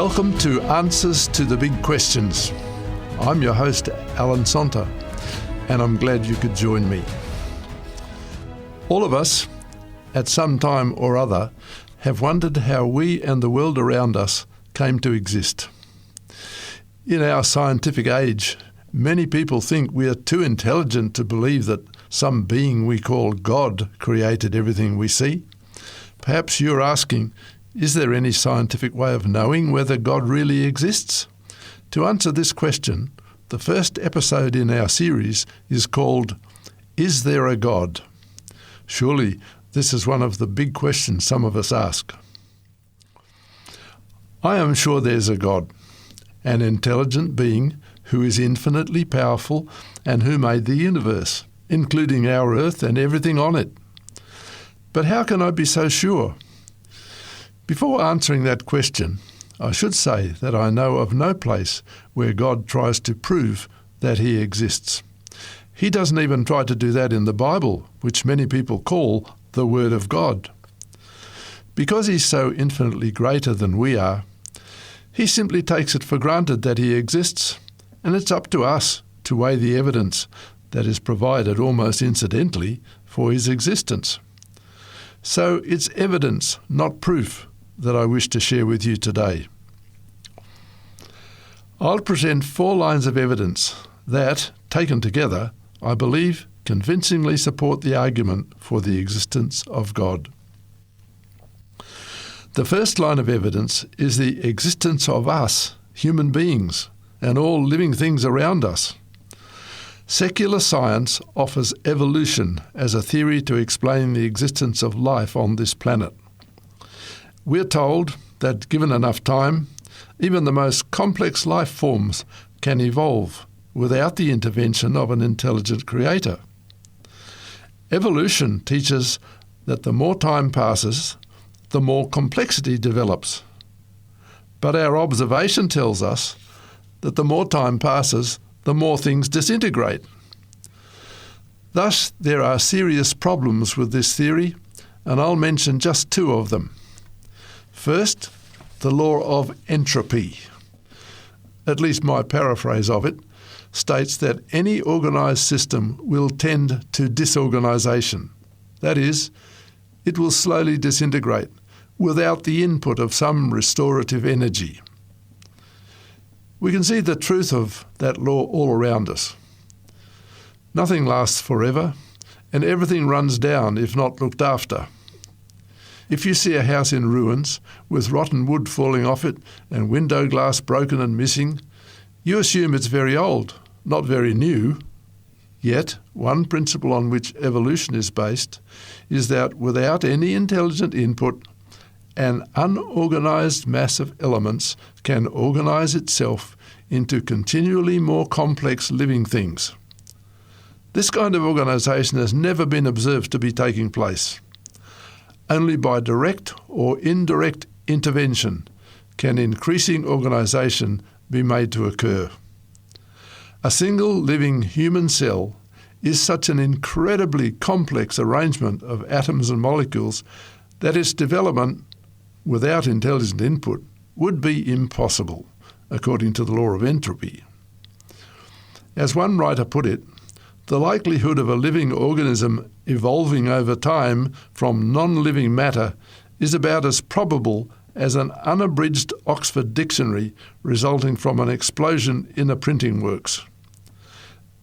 Welcome to Answers to the Big Questions. I'm your host, Alan Sonta, and I'm glad you could join me. All of us, at some time or other, have wondered how we and the world around us came to exist. In our scientific age, many people think we are too intelligent to believe that some being we call God created everything we see. Perhaps you're asking, is there any scientific way of knowing whether God really exists? To answer this question, the first episode in our series is called, Is There a God? Surely this is one of the big questions some of us ask. I am sure there's a God, an intelligent being who is infinitely powerful and who made the universe, including our earth and everything on it. But how can I be so sure? Before answering that question, I should say that I know of no place where God tries to prove that he exists. He doesn't even try to do that in the Bible, which many people call the Word of God. Because he's so infinitely greater than we are, he simply takes it for granted that he exists, and it's up to us to weigh the evidence that is provided almost incidentally for his existence. So it's evidence, not proof, that I wish to share with you today. I'll present 4 lines of evidence that, taken together, I believe convincingly support the argument for the existence of God. The first line of evidence is the existence of us, human beings, and all living things around us. Secular science offers evolution as a theory to explain the existence of life on this planet. We're told that given enough time, even the most complex life forms can evolve without the intervention of an intelligent creator. Evolution teaches that the more time passes, the more complexity develops. But our observation tells us that the more time passes, the more things disintegrate. Thus, there are serious problems with this theory, and I'll mention just 2 of them. First, the law of entropy. At least my paraphrase of it states that any organised system will tend to disorganisation. That is, it will slowly disintegrate without the input of some restorative energy. We can see the truth of that law all around us. Nothing lasts forever, and everything runs down if not looked after. If you see a house in ruins, with rotten wood falling off it and window glass broken and missing, you assume it's very old, not very new. Yet, one principle on which evolution is based is that without any intelligent input, an unorganised mass of elements can organise itself into continually more complex living things. This kind of organisation has never been observed to be taking place. Only by direct or indirect intervention can increasing organisation be made to occur. A single living human cell is such an incredibly complex arrangement of atoms and molecules that its development, without intelligent input, would be impossible, according to the law of entropy. As one writer put it, the likelihood of a living organism evolving over time from non-living matter is about as probable as an unabridged Oxford dictionary resulting from an explosion in a printing works.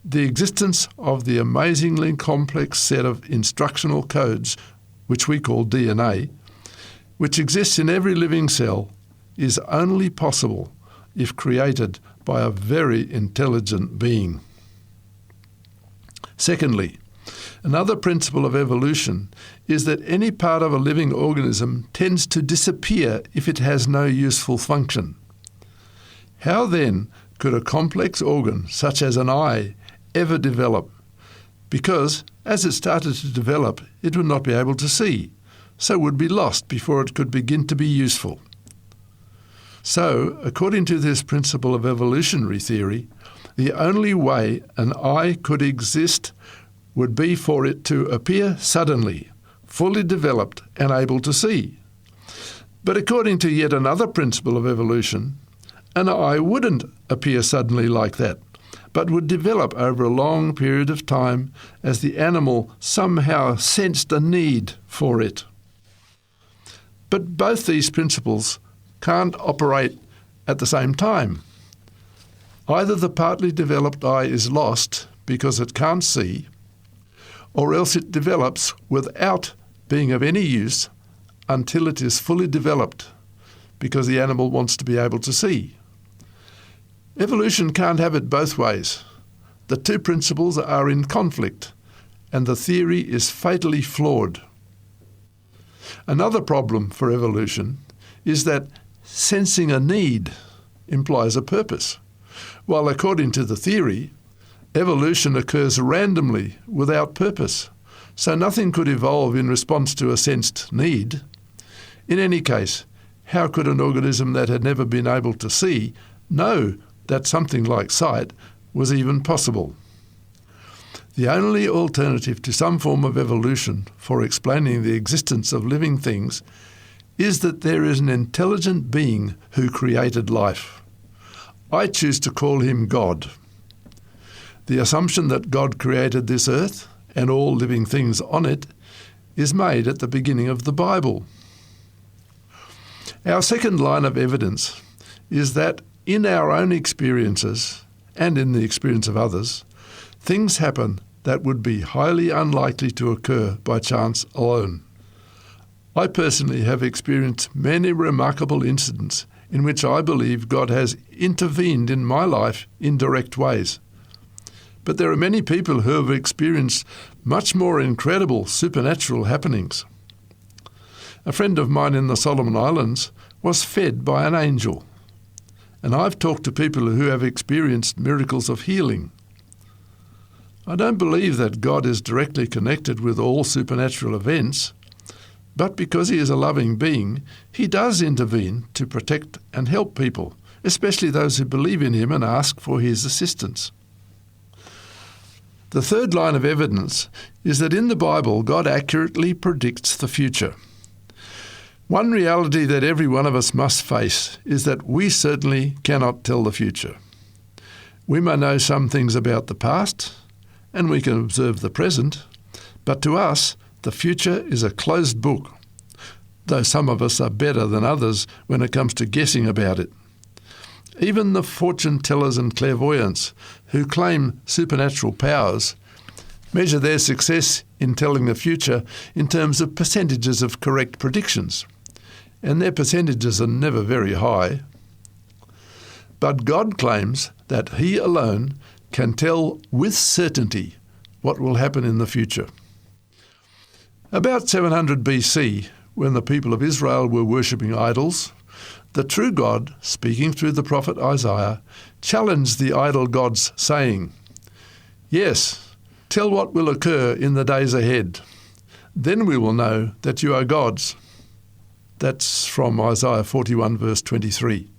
The existence of the amazingly complex set of instructional codes, which we call DNA, which exists in every living cell, is only possible if created by a very intelligent being. Secondly, another principle of evolution is that any part of a living organism tends to disappear if it has no useful function. How then could a complex organ, such as an eye, ever develop? Because, as it started to develop, it would not be able to see, so would be lost before it could begin to be useful. So, according to this principle of evolutionary theory, the only way an eye could exist would be for it to appear suddenly, fully developed and able to see. But according to yet another principle of evolution, an eye wouldn't appear suddenly like that, but would develop over a long period of time as the animal somehow sensed a need for it. But both these principles can't operate at the same time. Either the partly developed eye is lost because it can't see, or else it develops without being of any use until it is fully developed, because the animal wants to be able to see. Evolution can't have it both ways. The two principles are in conflict, and the theory is fatally flawed. Another problem for evolution is that sensing a need implies a purpose, while according to the theory, evolution occurs randomly without purpose, so nothing could evolve in response to a sensed need. In any case, how could an organism that had never been able to see know that something like sight was even possible? The only alternative to some form of evolution for explaining the existence of living things is that there is an intelligent being who created life. I choose to call him God. The assumption that God created this earth and all living things on it is made at the beginning of the Bible. Our second line of evidence is that in our own experiences and in the experience of others, things happen that would be highly unlikely to occur by chance alone. I personally have experienced many remarkable incidents in which I believe God has intervened in my life in direct ways. But there are many people who have experienced much more incredible supernatural happenings. A friend of mine in the Solomon Islands was fed by an angel, and I've talked to people who have experienced miracles of healing. I don't believe that God is directly connected with all supernatural events, but because he is a loving being, he does intervene to protect and help people, especially those who believe in him and ask for his assistance. The third line of evidence is that in the Bible, God accurately predicts the future. One reality that every one of us must face is that we certainly cannot tell the future. We may know some things about the past, and we can observe the present, but to us, the future is a closed book, though some of us are better than others when it comes to guessing about it. Even the fortune tellers and clairvoyants who claim supernatural powers measure their success in telling the future in terms of percentages of correct predictions, and their percentages are never very high. But God claims that he alone can tell with certainty what will happen in the future. About 700 BC, when the people of Israel were worshipping idols, the true God, speaking through the prophet Isaiah, challenged the idol gods, saying, "Yes, tell what will occur in the days ahead. Then we will know that you are gods." That's from Isaiah 41 verse 23.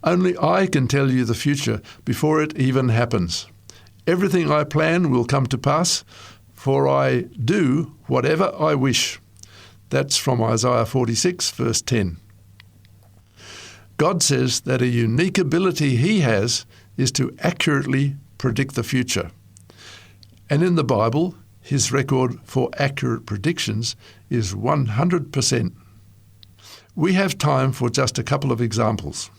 Only I can tell you the future before it even happens. Everything I plan will come to pass, for I do whatever I wish. That's from Isaiah 46 verse 10. God says that a unique ability he has is to accurately predict the future. And in the Bible, his record for accurate predictions is 100%. We have time for just a couple of examples.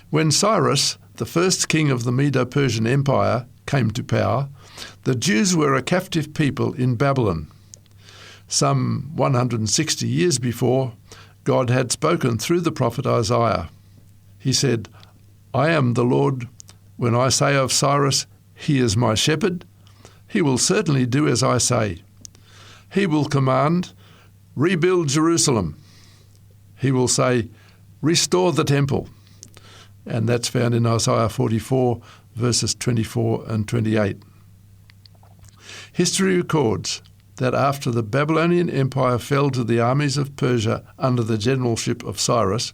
When Cyrus, the first king of the Medo-Persian Empire, came to power, the Jews were a captive people in Babylon. Some 160 years before, God had spoken through the prophet Isaiah. He said, "I am the Lord. When I say of Cyrus, he is my shepherd, he will certainly do as I say. He will command, rebuild Jerusalem. He will say, restore the temple." And that's found in Isaiah 44, verses 24 and 28. History records that after the Babylonian Empire fell to the armies of Persia under the generalship of Cyrus,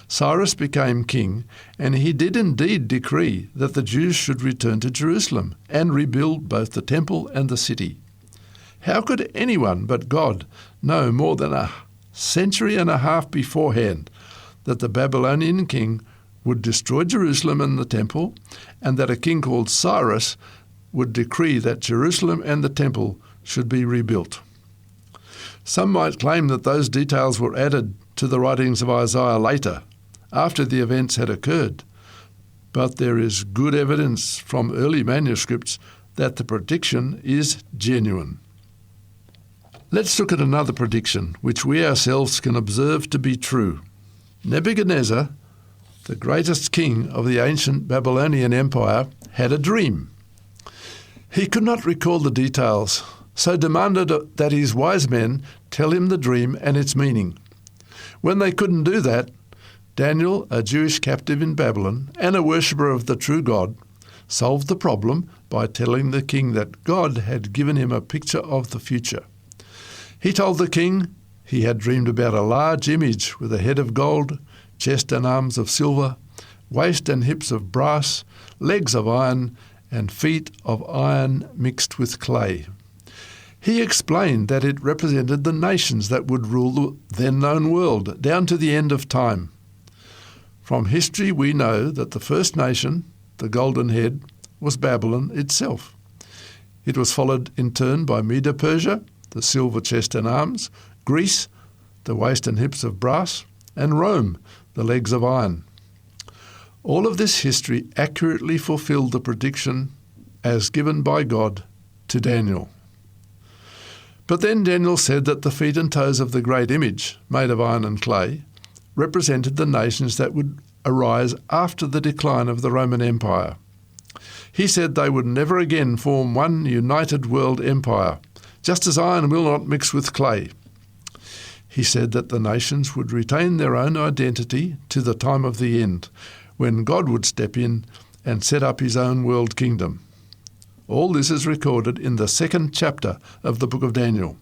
Cyrus became king, and he did indeed decree that the Jews should return to Jerusalem and rebuild both the temple and the city. How could anyone but God know more than century and a half beforehand, that the Babylonian king would destroy Jerusalem and the temple, and that a king called Cyrus would decree that Jerusalem and the temple should be rebuilt. Some might claim that those details were added to the writings of Isaiah later, after the events had occurred, but there is good evidence from early manuscripts that the prediction is genuine. Let's look at another prediction, which we ourselves can observe to be true. Nebuchadnezzar, the greatest king of the ancient Babylonian Empire, had a dream. He could not recall the details, so demanded that his wise men tell him the dream and its meaning. When they couldn't do that, Daniel, a Jewish captive in Babylon and a worshipper of the true God, solved the problem by telling the king that God had given him a picture of the future. He told the king he had dreamed about a large image with a head of gold, chest and arms of silver, waist and hips of brass, legs of iron, and feet of iron mixed with clay. He explained that it represented the nations that would rule the then-known world down to the end of time. From history we know that the first nation, the Golden Head, was Babylon itself. It was followed in turn by Medo-Persia, the silver chest and arms, Greece, the waist and hips of brass, and Rome, the legs of iron. All of this history accurately fulfilled the prediction as given by God to Daniel. But then Daniel said that the feet and toes of the great image, made of iron and clay, represented the nations that would arise after the decline of the Roman Empire. He said they would never again form one united world empire, just as iron will not mix with clay. He said that the nations would retain their own identity to the time of the end, when God would step in and set up his own world kingdom. All this is recorded in the 2nd chapter of the book of Daniel.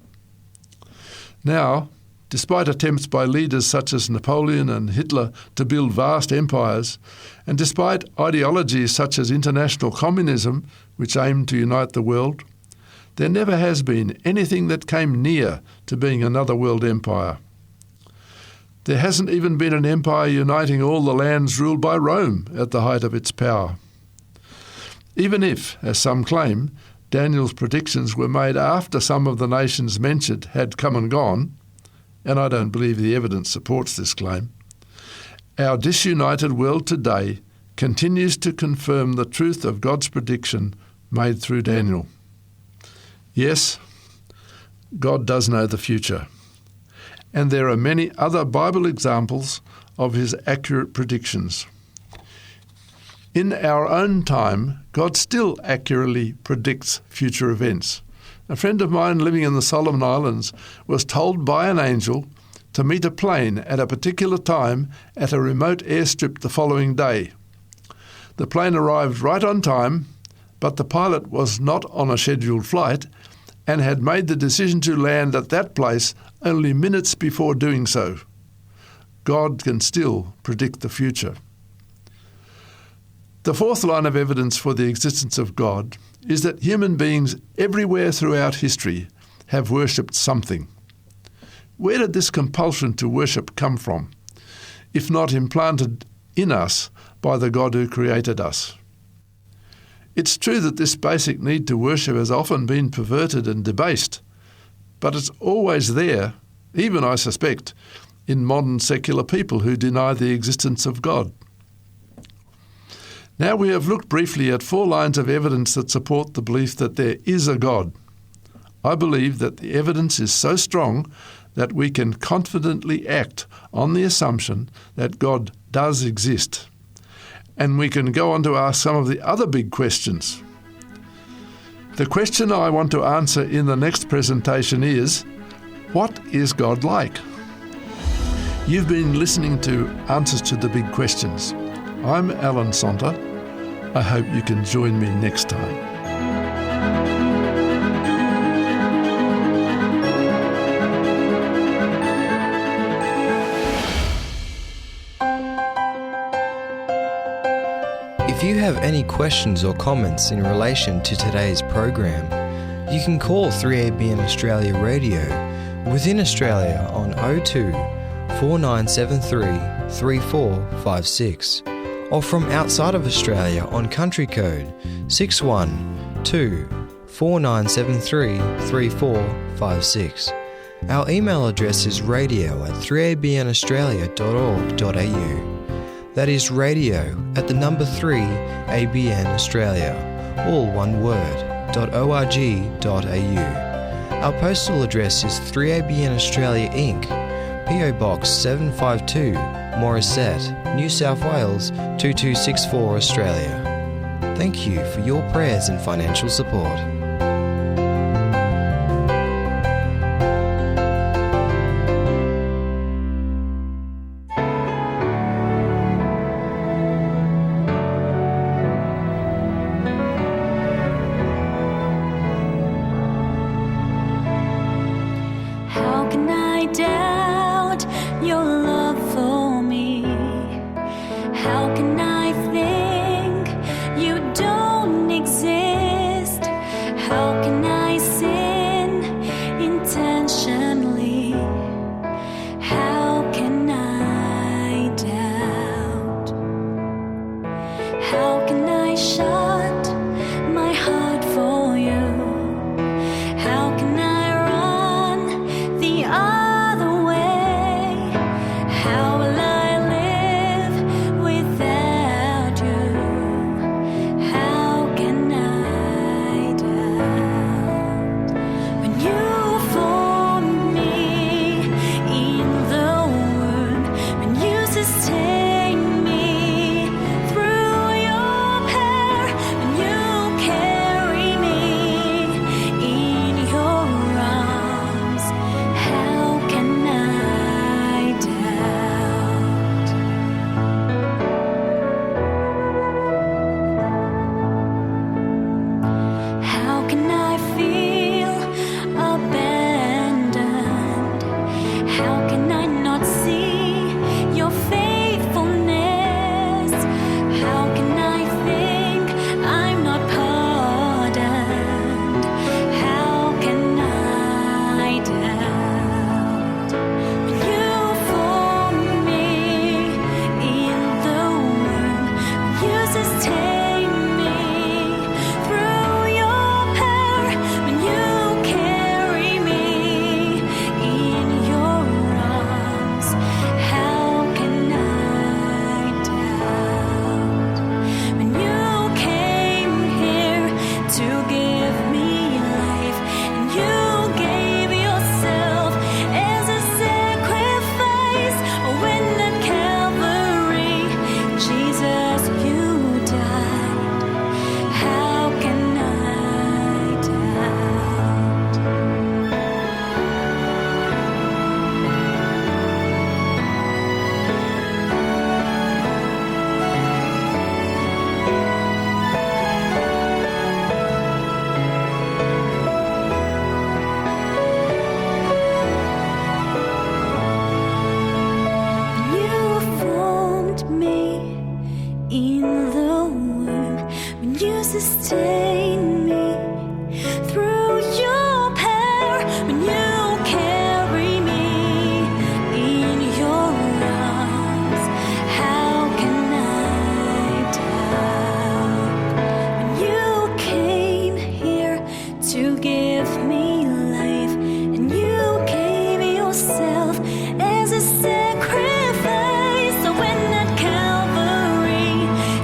Now, despite attempts by leaders such as Napoleon and Hitler to build vast empires, and despite ideologies such as international communism, which aimed to unite the world, there never has been anything that came near to being another world empire. There hasn't even been an empire uniting all the lands ruled by Rome at the height of its power. Even if, as some claim, Daniel's predictions were made after some of the nations mentioned had come and gone, and I don't believe the evidence supports this claim, our disunited world today continues to confirm the truth of God's prediction made through Daniel. Yes, God does know the future, and there are many other Bible examples of his accurate predictions. In our own time, God still accurately predicts future events. A friend of mine living in the Solomon Islands was told by an angel to meet a plane at a particular time at a remote airstrip the following day. The plane arrived right on time, but the pilot was not on a scheduled flight and had made the decision to land at that place only minutes before doing so. God can still predict the future. The fourth line of evidence for the existence of God is that human beings everywhere throughout history have worshipped something. Where did this compulsion to worship come from, if not implanted in us by the God who created us? It's true that this basic need to worship has often been perverted and debased, but it's always there, even, I suspect, in modern secular people who deny the existence of God. Now we have looked briefly at 4 lines of evidence that support the belief that there is a God. I believe that the evidence is so strong that we can confidently act on the assumption that God does exist. And we can go on to ask some of the other big questions. The question I want to answer in the next presentation is, what is God like? You've been listening to Answers to the Big Questions. I'm Alan Sonter. I hope you can join me next time. If you have any questions or comments in relation to today's program, you can call 3ABN Australia Radio Within Australia on 02 4973 3456, or from outside of Australia on country code 612 4973 3456. Our email address is radio@3abnaustralia.org.au. That is radio@3abnaustralia, all one word, .org.au. Our postal address is 3ABN Australia Inc., PO Box 752, Morisset, New South Wales 2264 Australia. Thank you for your prayers and financial support. How can I doubt your love for me? How can I think you don't exist? How can I sin intentionally? How can I doubt? How can I shut my heart for you? How can I the other way? How will I live without you? How can I doubt? When you formed me in the womb, when you sustained me through your power, when you carry me in your arms, how can I doubt? How can I feel abandoned? How can I not see your faithfulness? How can I think I'm not pardoned? How can I doubt? When you formed me in the womb, when you sustained me through your power, when you carry me in your arms, how can I doubt? When you came here to give me life, and you gave yourself as a sacrifice, when at Calvary, Jesus, you died. How can I doubt? You formed me in the womb, when you sustained me through your power, when you carry me in your arms, how can I doubt? When you came here to give me life, and you gave yourself as a sacrifice, so when at Calvary,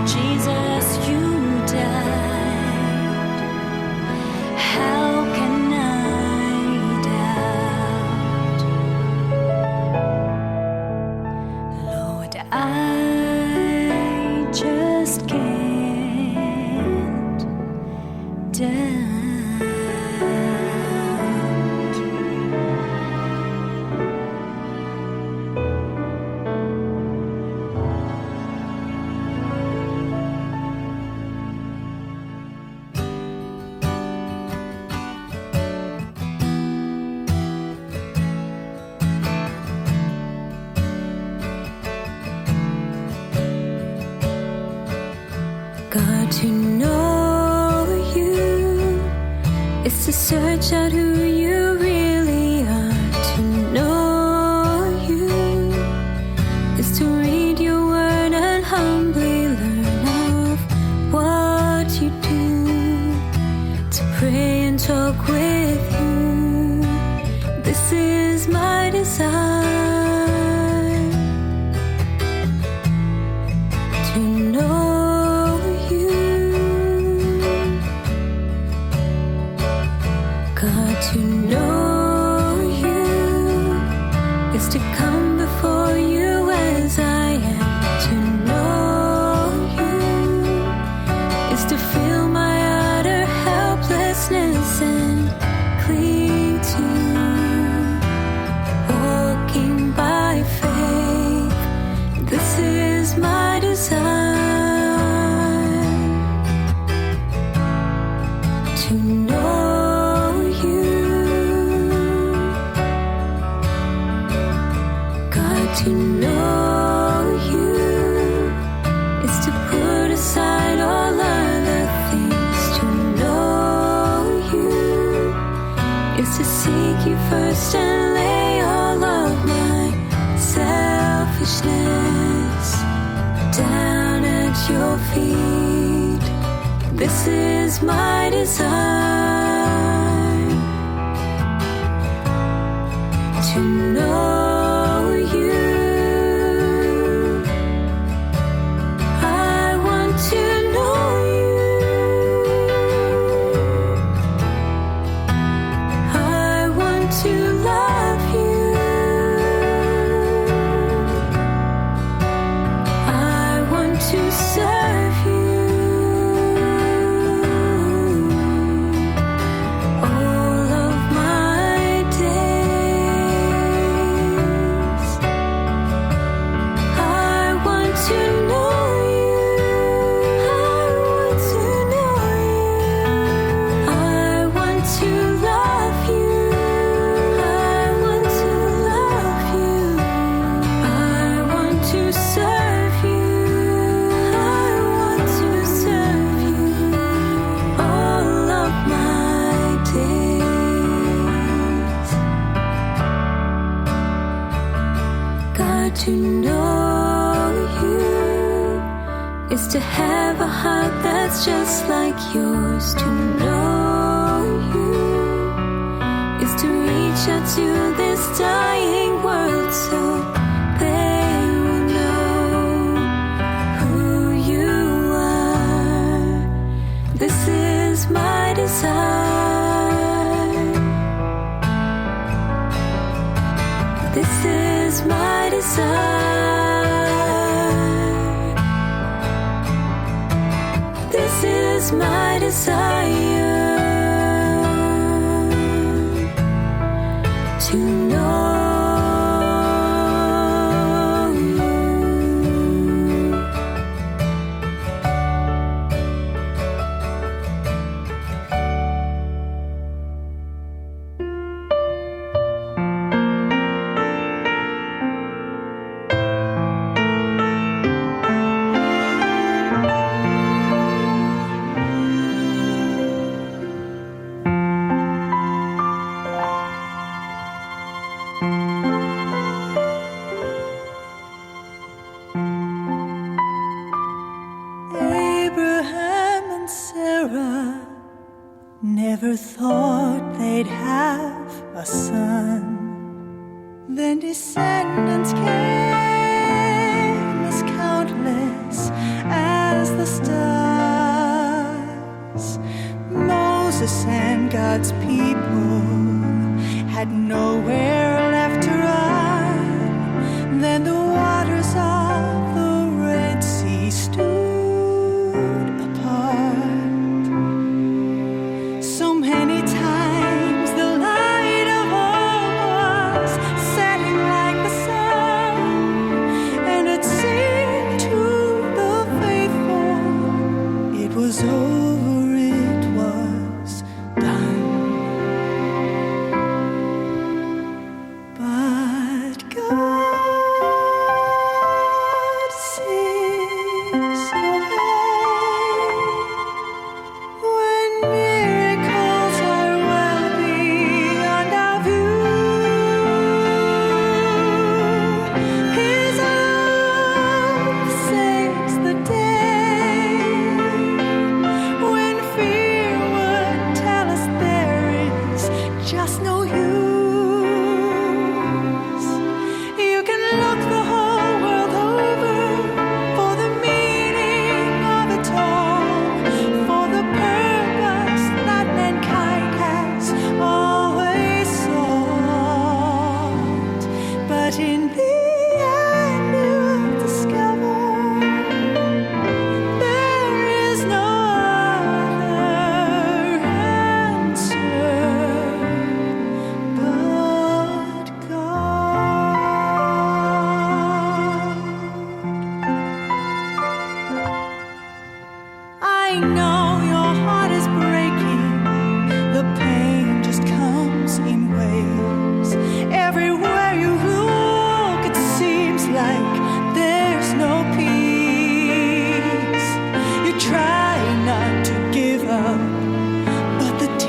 Jesus, you died. How can I doubt? Lord, I just can't doubt. Got to know you, it's to search out who you really are, to pray and talk with you. This is my desire, to know you, God, to know you is to come before you as I am. To know you is to feel my utter helplessness and cling to you, walking by faith. This is my desire, to know you, God, to know you is to put aside all other things. To know you is to seek you first and lay all of my selfishness down at your feet. This is my desire, to know you. I want to know you. I want to love you. I want to serve you all of my days. I want to know you. I want to know you. I want to love you. I want to love you. I want to serve you. I want to serve you all of my days. God, to know you is to have a heart that's just like yours. To know you is to reach out to this dying world so they will know who you are. This is my desire. This is my desire. This is my desire, to know you. Abraham and Sarah never thought they'd have a son. Then descendants came as countless as the stars. Moses and God's people had nowhere left to run. Then the waters of the Red Sea stood apart. So many times the light of all was setting like the sun, and it seemed to the faithful it was over, it was done. But God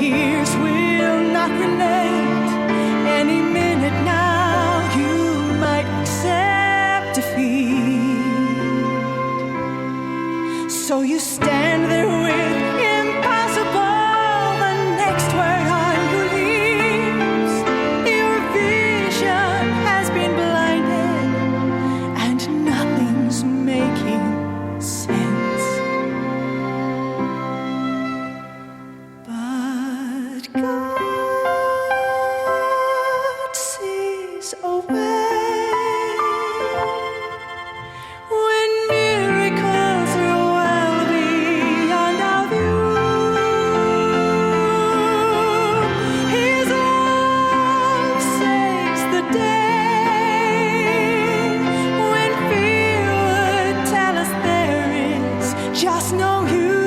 tears will not relent. Any minute now you might accept defeat. So you stand there with impossible, the next word on your lips. Your vision has been blinded and nothing's making sense. But God sees a way when miracles are well beyond our view. His love saves the day when fear would tell us there is just no use.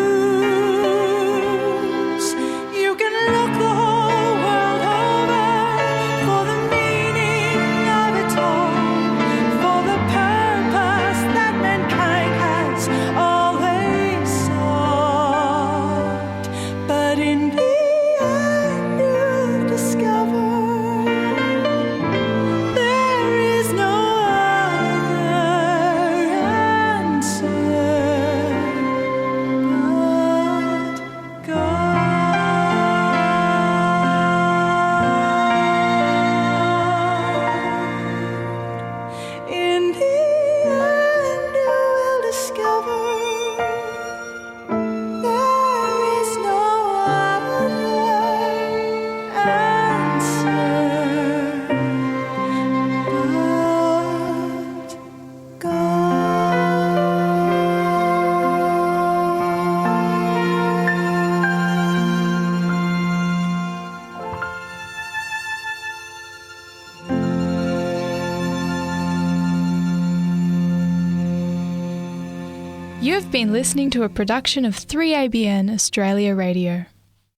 You can look the whole world over for the meaning of it all, for the purpose that mankind has always sought. But in the end you'll discover there is no other answer but God. In the end you will discover there is no other answer but You have been listening to a production of 3ABN Australia Radio.